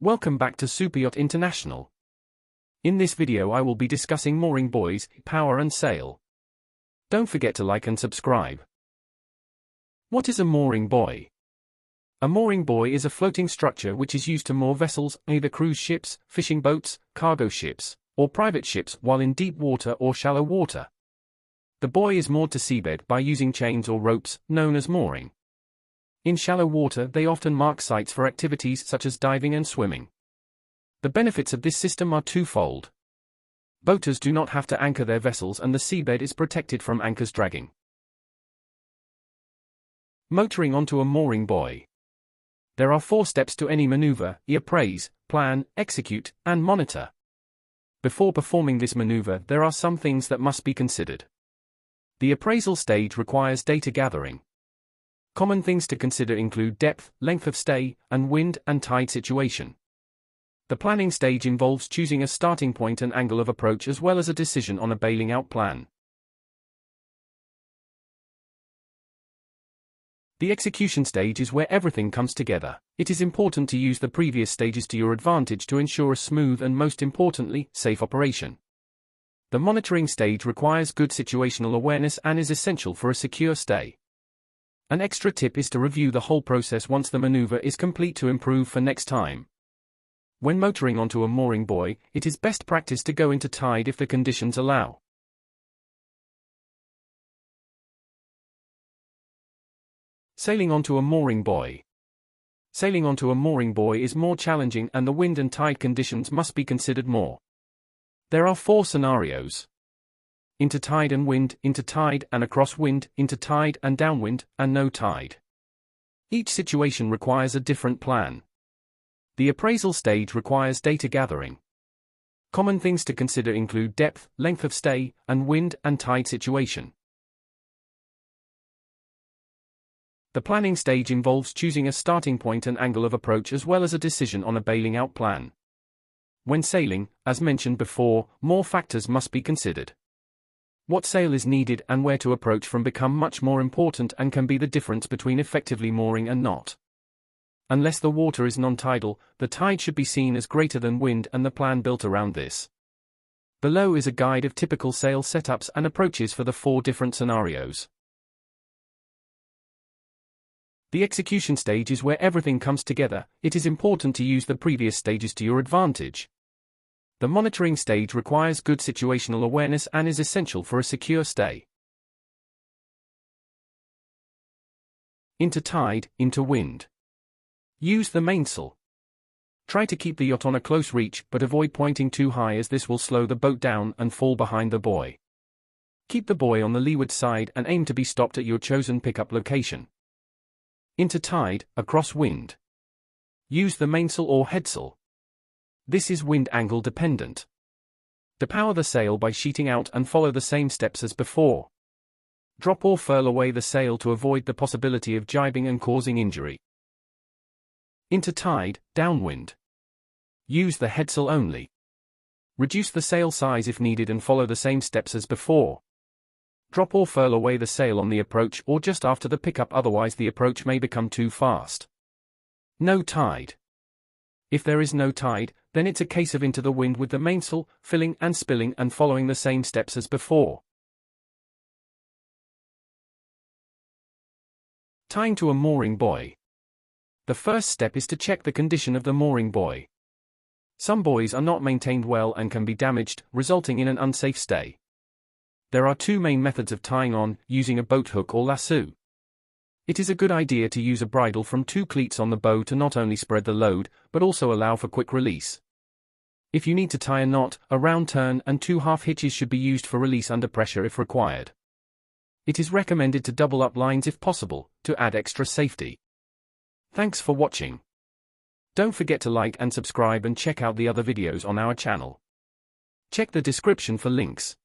Welcome back to Superyacht International. In this video I will be discussing mooring buoys, power and sail. Don't forget to like and subscribe. What is a mooring buoy? A mooring buoy is a floating structure which is used to moor vessels, either cruise ships, fishing boats, cargo ships, or private ships while in deep water or shallow water. The buoy is moored to seabed by using chains or ropes, known as mooring. In shallow water they often mark sites for activities such as diving and swimming. The benefits of this system are twofold. Boaters do not have to anchor their vessels and the seabed is protected from anchors dragging. Motoring onto a mooring buoy. There are 4 steps to any maneuver: appraise, plan, execute, and monitor. Before performing this maneuver there are some things that must be considered. The appraisal stage requires data gathering. Common things to consider include depth, length of stay, and wind and tide situation. The planning stage involves choosing a starting point and angle of approach as well as a decision on a bailing out plan. The execution stage is where everything comes together. It is important to use the previous stages to your advantage to ensure a smooth and, most importantly, safe operation. The monitoring stage requires good situational awareness and is essential for a secure stay. An extra tip is to review the whole process once the maneuver is complete to improve for next time. When motoring onto a mooring buoy, it is best practice to go into tide if the conditions allow. Sailing onto a mooring buoy. Sailing onto a mooring buoy is more challenging and the wind and tide conditions must be considered more. There are 4 scenarios: into tide and wind, into tide and across wind, into tide and downwind, and no tide. Each situation requires a different plan. The appraisal stage requires data gathering. Common things to consider include depth, length of stay, and wind and tide situation. The planning stage involves choosing a starting point and angle of approach as well as a decision on a bailing out plan. When sailing, as mentioned before, more factors must be considered. What sail is needed and where to approach from become much more important and can be the difference between effectively mooring and not. Unless the water is non-tidal, the tide should be seen as greater than wind and the plan built around this. Below is a guide of typical sail setups and approaches for the 4 different scenarios. The execution stage is where everything comes together. It is important to use the previous stages to your advantage. The monitoring stage requires good situational awareness and is essential for a secure stay. Into tide, into wind. Use the mainsail. Try to keep the yacht on a close reach but avoid pointing too high as this will slow the boat down and fall behind the buoy. Keep the buoy on the leeward side and aim to be stopped at your chosen pickup location. Into tide, across wind. Use the mainsail or headsail. This is wind angle dependent. Depower the sail by sheeting out and follow the same steps as before. Drop or furl away the sail to avoid the possibility of jibing and causing injury. Into tide, downwind. Use the headsail only. Reduce the sail size if needed and follow the same steps as before. Drop or furl away the sail on the approach or just after the pickup, otherwise the approach may become too fast. No tide. If there is no tide, then it's a case of into the wind with the mainsail, filling and spilling and following the same steps as before. Tying to a mooring buoy. The first step is to check the condition of the mooring buoy. Some buoys are not maintained well and can be damaged, resulting in an unsafe stay. There are 2 main methods of tying on, using a boat hook or lasso. It is a good idea to use a bridle from 2 cleats on the bow to not only spread the load, but also allow for quick release. If you need to tie a knot, a round turn and 2 half hitches should be used for release under pressure if required. It is recommended to double up lines if possible, to add extra safety. Thanks for watching. Don't forget to like and subscribe and check out the other videos on our channel. Check the description for links.